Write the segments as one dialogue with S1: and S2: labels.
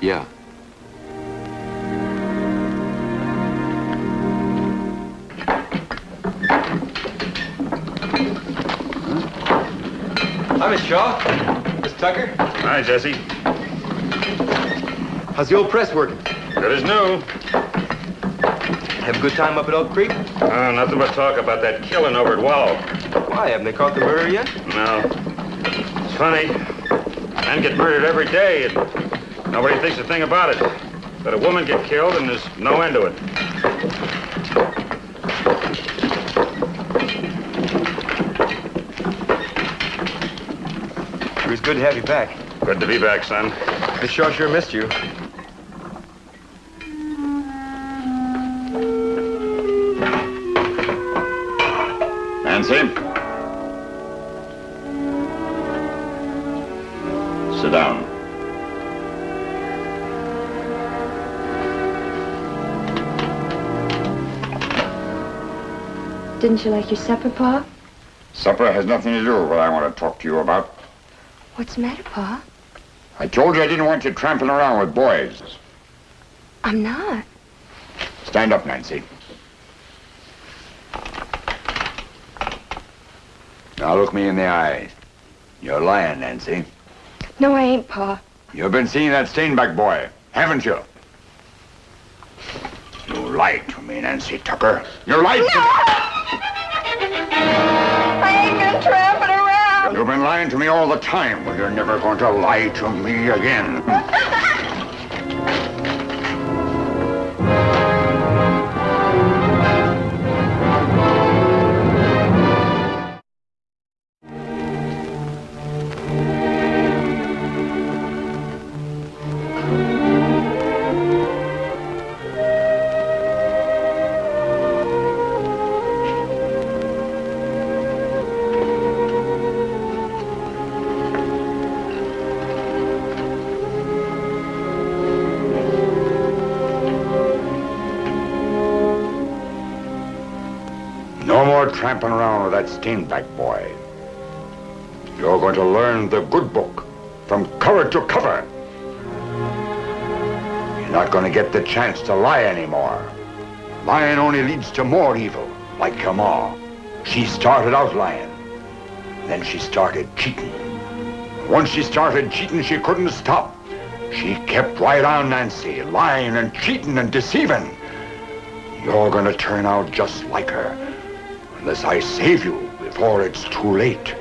S1: Yeah.
S2: Hi, Miss Shaw. Miss Tucker.
S3: Hi, Jesse.
S2: How's the old press working?
S3: Good as new.
S2: Have a good time up at Elk Creek?
S3: Nothing but talk about that killing over at Wallow.
S2: Why, haven't they caught the murderer yet?
S3: No. It's funny. Men get murdered every day, and nobody thinks a thing about it. But a woman get killed, and there's no end to it.
S2: It was good to have you back.
S3: Good to be back, son.
S2: Miss Shaw sure missed you.
S4: Nancy? Sit down.
S5: Didn't you like your supper, Pa?
S4: Supper has nothing to do with what I want to talk to you about.
S5: What's the matter, Pa?
S4: I told you I didn't want you tramping around with boys.
S5: I'm not.
S4: Stand up, Nancy. Now look me in the eyes. You're lying, Nancy.
S5: No, I ain't, Pa.
S4: You've been seeing that Steinbeck boy, haven't you? You lied to me, Nancy Tucker. You lied to me.
S5: I ain't been tramping around.
S4: You've been lying to me all the time. Well, you're never going to lie to me again. No more tramping around with that Steinbeck boy. You're going to learn the good book from cover to cover. You're not going to get the chance to lie anymore. Lying only leads to more evil, like your ma. She started out lying. Then she started cheating. Once she started cheating, she couldn't stop. She kept right on, Nancy, lying and cheating and deceiving. You're going to turn out just like her, unless I save you before it's too late.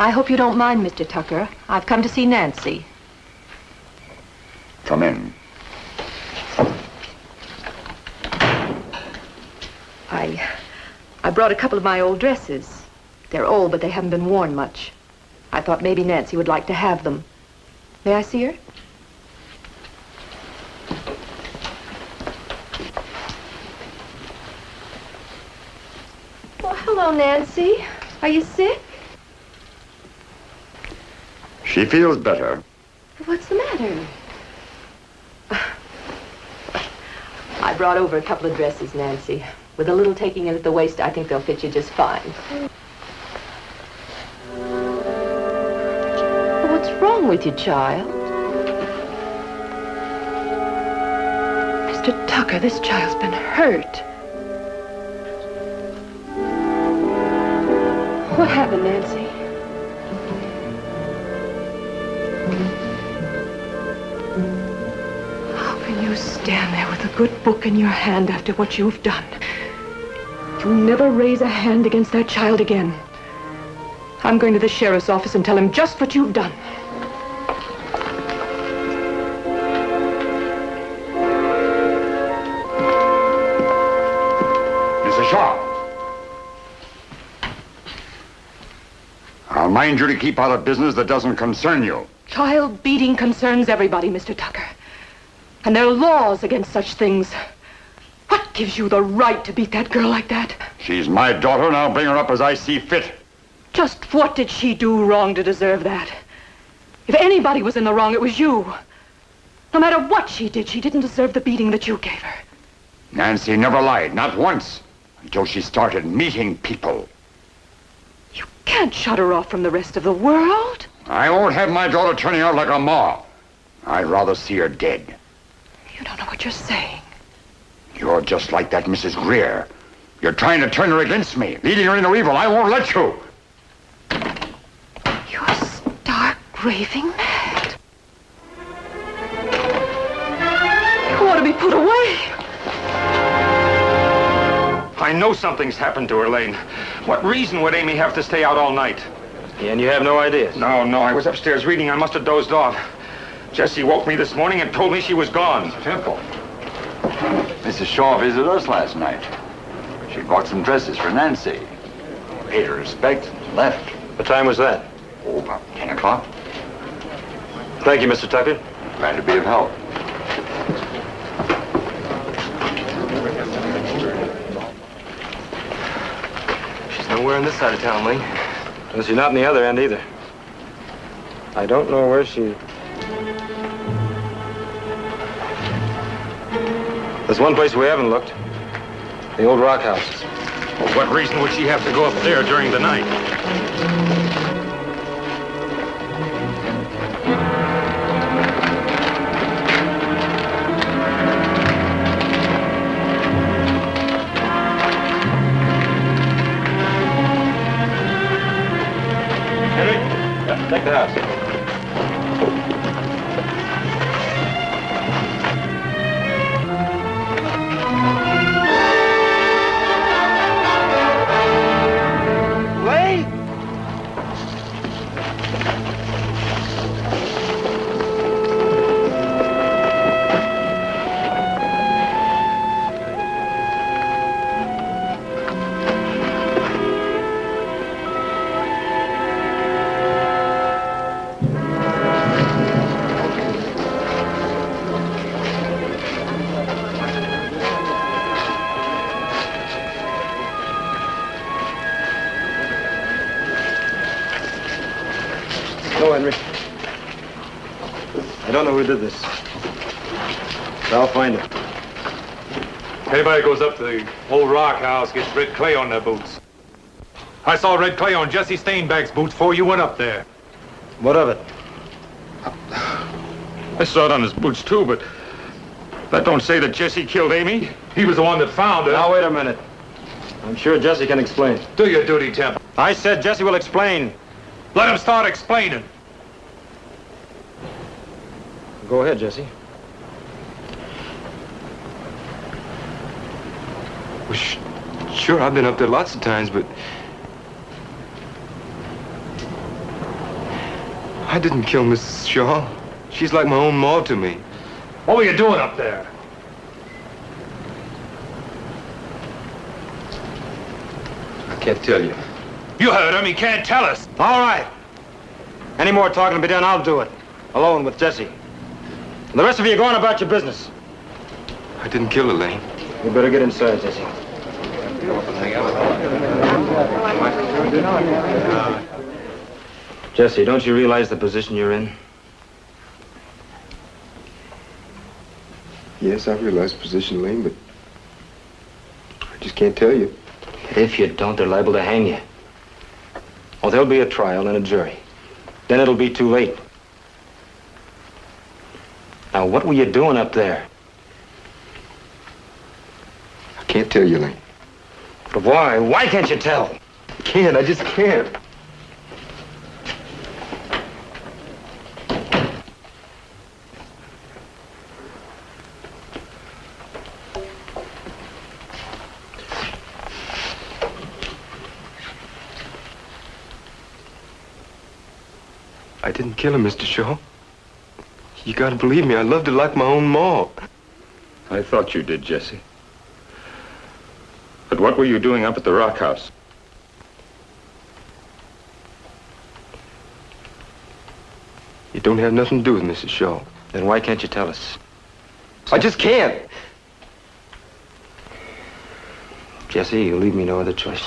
S6: I hope you don't mind, Mr. Tucker. I've come to see Nancy.
S4: Come in.
S6: I brought a couple of my old dresses. They're old, but they haven't been worn much. I thought maybe Nancy would like to have them. May I see her? Well, hello, Nancy. Are you sick?
S4: She feels better.
S6: What's the matter? I brought over a couple of dresses, Nancy. With a little taking in at the waist, I think they'll fit you just fine. Well, what's wrong with you, child? Mr. Tucker, this child's been hurt. What happened, Nancy? How can you stand there with a good book in your hand after what you've done? You'll never raise a hand against that child again. I'm going to the sheriff's office and tell him just what you've done.
S4: Mrs. Shaw. I'll mind you to keep out of business that doesn't concern you.
S6: Child beating concerns everybody, Mr. Tucker. And there are laws against such things. What gives you the right to beat that girl like that?
S4: She's my daughter, and I'll bring her up as I see fit.
S6: Just what did she do wrong to deserve that? If anybody was in the wrong, it was you. No matter what she did, she didn't deserve the beating that you gave her.
S4: Nancy never lied, not once, until she started meeting people.
S6: You can't shut her off from the rest of the world.
S4: I won't have my daughter turning out like a ma. I'd rather see her dead.
S6: You don't know what you're saying.
S4: You're just like that Mrs. Greer. You're trying to turn her against me, leading her into evil. I won't let you.
S6: You're stark raving mad. You ought to be put away.
S3: I know something's happened to her, Lane. What reason would Amy have to stay out all night?
S2: And you have no idea?
S3: No, I was upstairs reading. I must have dozed off. Jessie woke me this morning and told me she was gone.
S1: Temple. Mrs. Shaw visited us last night. She bought some dresses for Nancy. Paid her respect and left.
S2: What time was that?
S1: Oh, about 10 o'clock.
S2: Thank you, Mr. Tucker.
S1: Glad to be of help.
S2: She's nowhere on this side of town, Lee. And she's not in the other end either. I don't know where she... There's one place we haven't looked. The old rock houses.
S3: Well, what reason would she have to go up there during the night?
S2: Henry, take the house. No, Henry. I don't know who did this. But I'll find it.
S7: Anybody goes up to the old rock house gets red clay on their boots. I saw red clay on Jesse Steinbach's boots before you went up there.
S2: What of it?
S3: I saw it on his boots, too, but that don't say that Jesse killed Amy.
S7: He was the one that found her.
S2: Now, wait a minute. I'm sure Jesse can explain.
S7: Do your duty, Temple.
S2: I said Jesse will explain.
S7: Let him start explaining.
S2: Go ahead, Jesse.
S8: Well, sure, I've been up there lots of times, but I didn't kill Mrs. Shaw. She's like my own ma to me.
S7: What were you doing up there?
S8: I can't tell you.
S7: You heard him. He can't tell us.
S2: All right. Any more talking to be done, I'll do it. Alone with Jesse. And the rest of you go on about your business.
S8: I didn't kill Elaine.
S2: You better get inside, Jesse. Jesse, don't you realize the position you're in?
S8: Yes, I realize the position, Elaine, but I just can't tell you.
S2: If you don't, they're liable to hang you. Oh, there'll be a trial and a jury. Then it'll be too late. Now, what were you doing up there?
S8: I can't tell you, Elaine.
S2: But why? Why can't you tell?
S8: I can't. I just can't. I didn't kill her, Mr. Shaw. You gotta believe me, I loved her like my own ma.
S3: I thought you did, Jesse. But what were you doing up at the rock house?
S8: It don't have nothing to do with Mrs. Shaw.
S2: Then why can't you tell us?
S8: I just can't.
S2: Jesse, you leave me no other choice.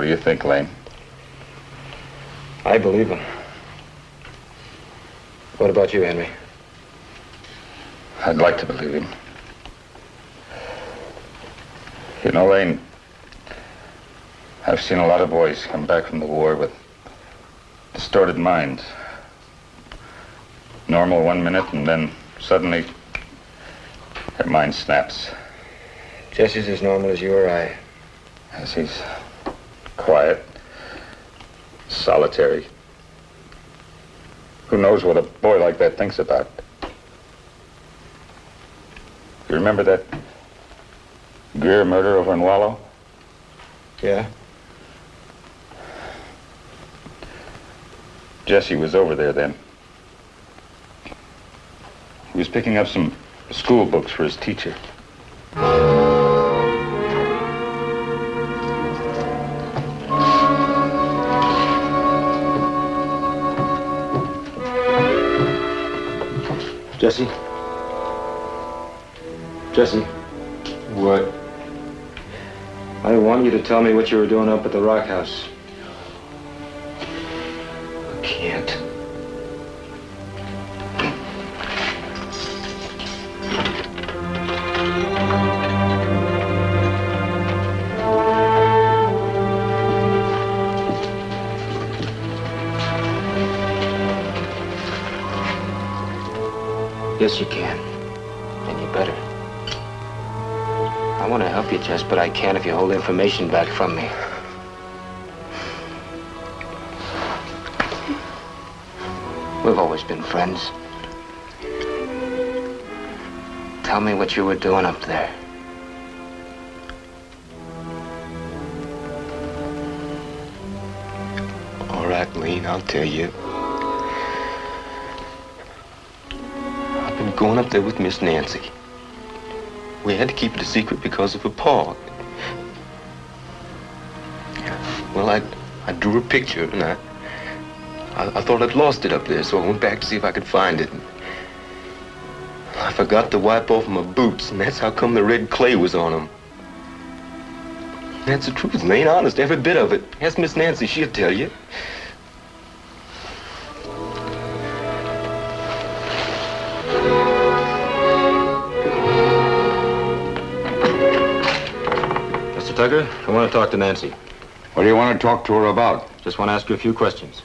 S1: do you think, Lane?
S2: I believe him. What about you, Henry?
S1: I'd like to believe him. You know, Lane, I've seen a lot of boys come back from the war with distorted minds. Normal 1 minute, and then suddenly their mind snaps.
S2: Jesse's as normal as you or I.
S1: Yes, he's quiet, solitary. Who knows what a boy like that thinks about? You remember that Greer murder over in Wallow?
S2: Yeah?
S1: Jesse was over there then. He was picking up some school books for his teacher.
S2: Jesse? Jesse?
S8: What?
S2: I want you to tell me what you were doing up at the Rock House.
S8: I can't.
S2: Yes, you can. And you better. I want to help you, Jess, but I can't if you hold information back from me. We've always been friends. Tell me what you were doing up there.
S8: All right, Lane, I'll tell you. I've been going up there with Miss Nancy. We had to keep it a secret because of her paw. Well, I drew her picture, and I thought I'd lost it up there, so I went back to see if I could find it. I forgot to wipe off my boots, and that's how come the red clay was on them. That's the truth, Lane, honest, every bit of it. Ask Miss Nancy, she'll tell you.
S2: Mr. Tucker, I want to talk to Nancy.
S4: What do you want to talk to her about?
S2: Just want to ask you a few questions.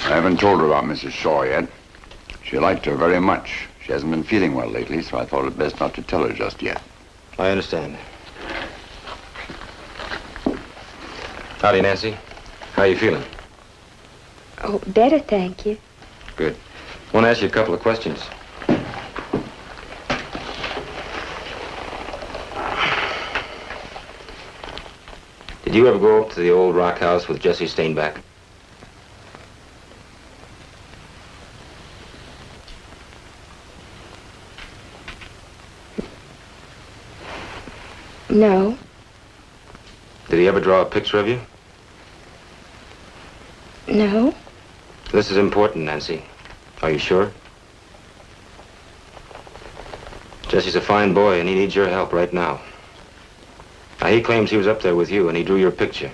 S4: I haven't told her about Mrs. Shaw yet. She liked her very much. She hasn't been feeling well lately, so I thought it best not to tell her just yet.
S2: I understand. Howdy, Nancy. How are you feeling?
S5: Oh, better, thank you.
S2: Good. I want to ask you a couple of questions. Did you ever go up to the old rock house with Jesse Stainback?
S5: No.
S2: Did he ever draw a picture of you?
S5: No.
S2: This is important, Nancy. Are you sure? Jesse's a fine boy, and he needs your help right now. Now, he claims he was up there with you, and he drew your picture.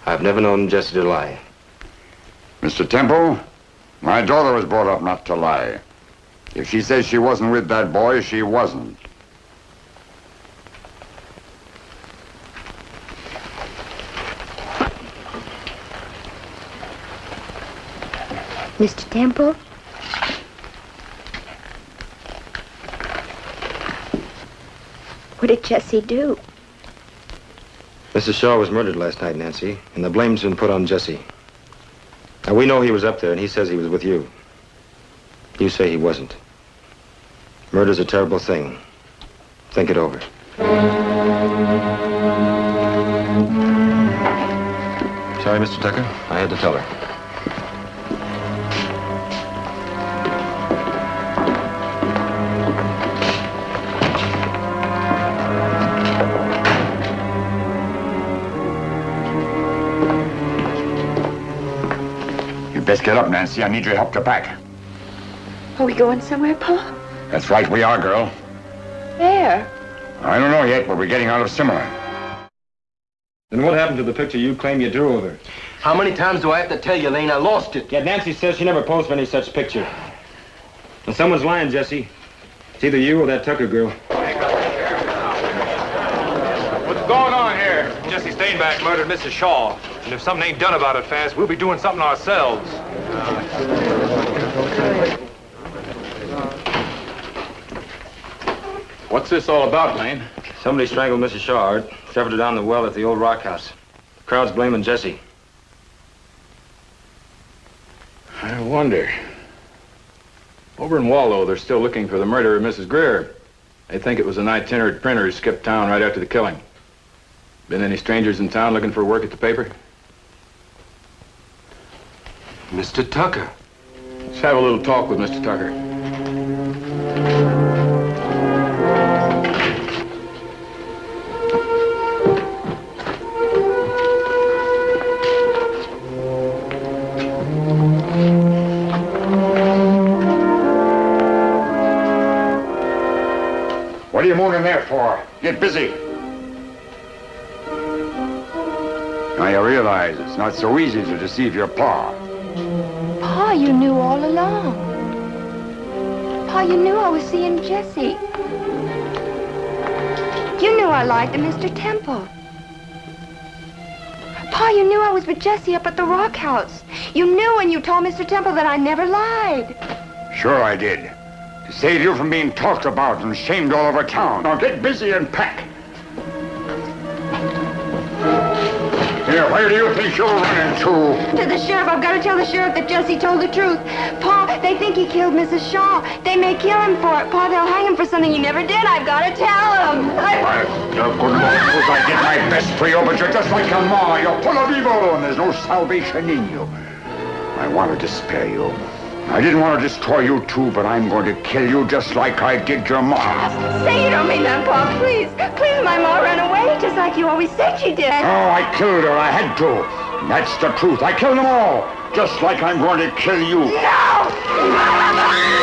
S2: I've never known Jesse to lie.
S4: Mr. Temple, my daughter was brought up not to lie. If she says she wasn't with that boy, she wasn't.
S5: Mr. Temple? What did Jesse do?
S2: Mrs. Shaw was murdered last night, Nancy, and the blame's been put on Jesse. Now, we know he was up there, and he says he was with you. You say he wasn't. Murder's a terrible thing. Think it over. Sorry, Mr. Tucker. I had to tell her.
S4: best get up, Nancy. I need your help to pack.
S5: Are we going somewhere, Pa?
S4: That's right, we are, girl.
S5: Where?
S4: I don't know yet, but we're getting out of Cimarron.
S2: Then what happened to the picture you claim you drew of her?
S8: How many times do I have to tell you, Lane? I lost it.
S2: Yet Nancy says she never posed for any such picture. And someone's lying, Jesse. It's either you or that Tucker girl.
S7: What's going on here? Jesse Steinbach murdered Mrs. Shaw. And if something ain't done about it fast, we'll be doing something ourselves. What's this all about, Lane?
S2: Somebody strangled Mrs. Shaw, shoved her down the well at the old rock house. The crowd's blaming Jesse.
S7: I wonder. Over in Wallow, they're still looking for the murderer of Mrs. Greer. They think it was an itinerant printer who skipped town right after the killing. Been any strangers in town looking for work at the paper?
S8: Mr. Tucker.
S7: Let's have a little talk with Mr. Tucker.
S4: What are you mooning there for? Get busy. Now you realize it's not so easy to deceive your pa.
S5: Pa, you knew all along. Pa, you knew I was seeing Jesse. You knew I lied to Mr. Temple. Pa, you knew I was with Jesse up at the rock house. You knew and you told Mr. Temple that I never lied.
S4: Sure I did. To save you from being talked about and shamed all over town. Now get busy and pack. Here, where do you think you're running to?
S5: To the sheriff. I've got to tell the sheriff that Jesse told the truth. Pa, they think he killed Mrs. Shaw. They may kill him for it. Pa, they'll hang him for something he never did. I've got to tell him.
S4: Your good Lord knows I did my best for you, but you're just like your ma. You're full of evil, and there's no salvation in you. I wanted to spare you. I didn't want to destroy you too, but I'm going to kill you just like I did your ma.
S5: Say you don't mean that, Pa. Please. Please, my ma ran away just like you always said she did.
S4: Oh, I killed her. I had to. And that's the truth. I killed them all. Just like I'm going to kill you.
S5: No!